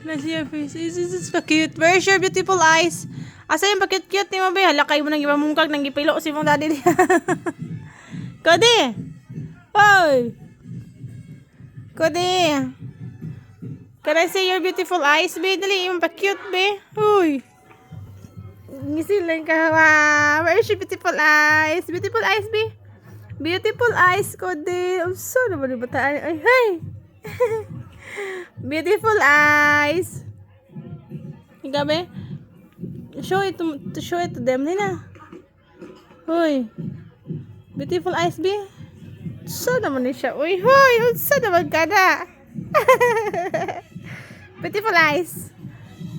Let's see your face. This is pa-cute. Where's your beautiful eyes? Asa yung pa-cute-cute ni mo, be? Hala kayo mo nang ibamungkag, nang gipilo si mong daddy niya. Kodi! Hoy! Kodi! Can I see your beautiful eyes, be? Dali, yung pa-cute, be? Hoy! Ngisilan ka, wow! Where's your beautiful eyes? Beautiful eyes, be? Beautiful eyes, Kodi! I'm so naman yung bataan. Ay, hey! Beautiful eyes. Ikaw be? Show it to them nila. Hoy. Beautiful eyes be. So naman ni siya. Uy, hoy, so naman ka na. Beautiful eyes.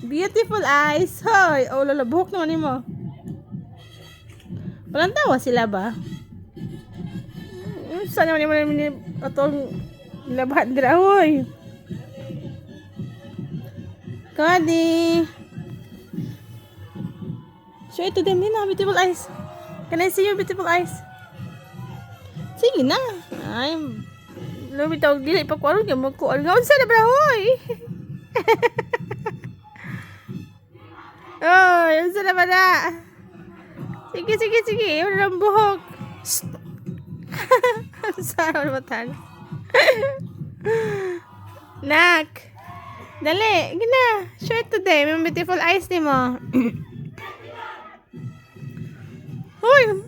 Beautiful eyes. Hoy, oh lala, buhok naman mo. Walang tawa sila ba? Saan naman yung atong labahan dira, hoy. Cody. Show it to them, Nina. Beautiful eyes. Can I see your beautiful eyes? Sige na. Ay, lumitaw dili pa ko aron kay magkuan. Ngaon sa na bra, hoy. Oy, unsa na ba na? Sige. Wala ng buhok. Saan mo tan? Nak. Dali, gina. Show it to them. Yung beautiful eyes ni mo. Hoy!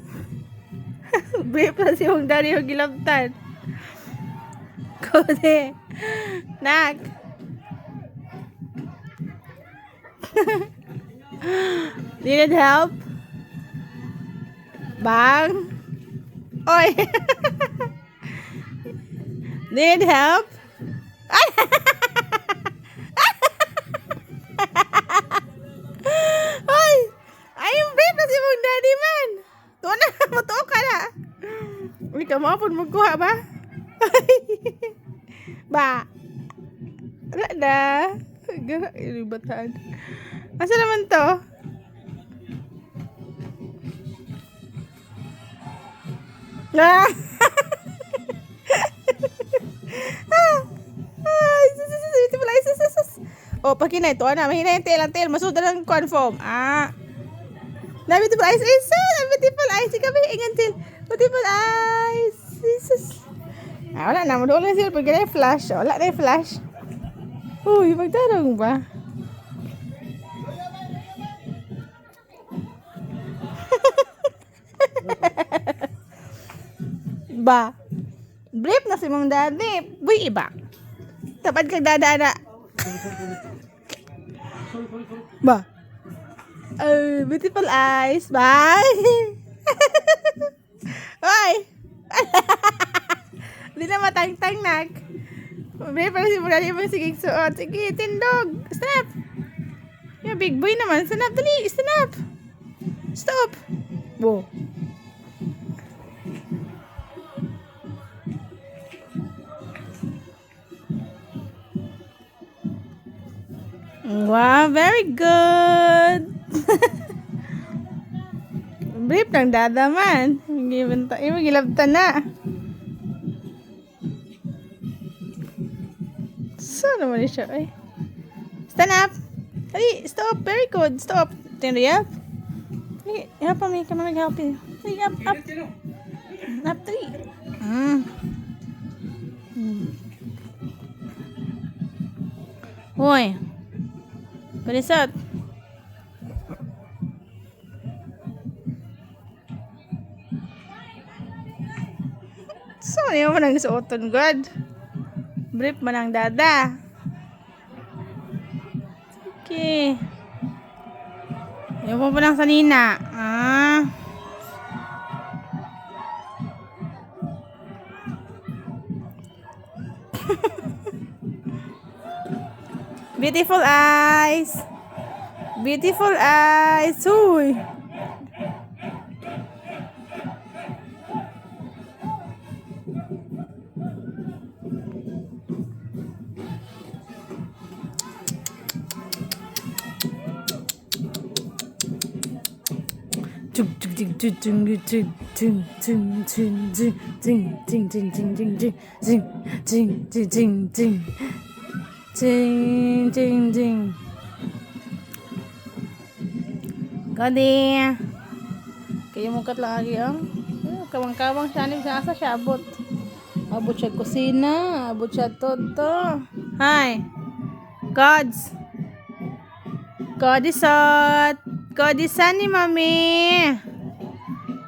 Brave na si Hong Daddy yung gilabtan. Kode. Nak. Need help? Bang? Oy! Need help? Ay! Ayun, babe, na si mong daddy man. Tuwa na, matuo ka na. Uy, kamapon magkuha ba? Ba? Wala na. Bataan. Asa naman to? Ah! Oh, pakinay to na. Mahina yung tail. Masuda ng conform. Ah. Na beautiful eyes. Beautiful eyes. Ikaw ba yung ingan tail? Beautiful eyes. Jesus. Ah, wala na. Wala na sila. Pag gana yung flash. Wala na yung flash. Uy, magtanong ba? Ba? Brief na si mong daddy. Buy iba. Tapad kang dadana. Ba? Beautiful eyes. Bye. Hoy. Di na matang-tang nak. May parang si Murali mo sige suot. Sige, tindog. Snap. Yung big boy naman. Snap, dali. Snap. Stop. Bo. Wow, very good. Brief ng dada man. Gilabtan na. So naman siya. Ay. Stand up. Hey, stop. Very good. Stop. Stand up. Hey, help me. Come on, help you. Hey, up. Up 3. Hoy. Panisot. So, ano mo nang suoton, God? Brief man ang dada. Okay. Ayaw mo pa lang sa nina. Ah. Beautiful eyes. Beautiful eyes. Uy. Ding, ding, ding. Kadi. Kayo mukat lagi ang. Kawang-kawang siya ni sa asa siya abot. Abot siya kusina, abot siya toto. Hi. Gods. Godisot. Godisan ni mami.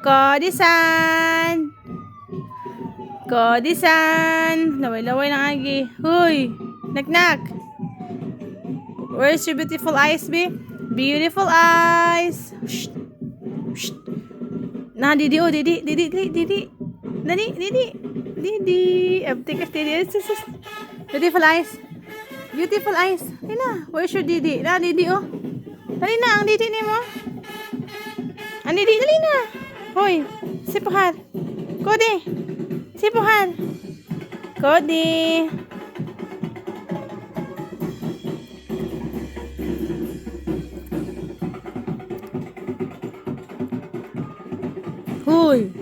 Godisan. Godisan. Laway-laway lang agi. Huy. Nak-nak. Where's your beautiful eyes, be? Beautiful eyes. Shh. Shh. Nah, Didi, oh, Didi. Didi. Abtikas, Didi. Beautiful eyes. Beautiful eyes. Dina, where's your Didi? Nah, Didi, oh. Dali na, ang Didi ni mo. Ang Didi, dali na. Hoy, sipuhan. Kodi. Sipuhan. Kodi. Huy.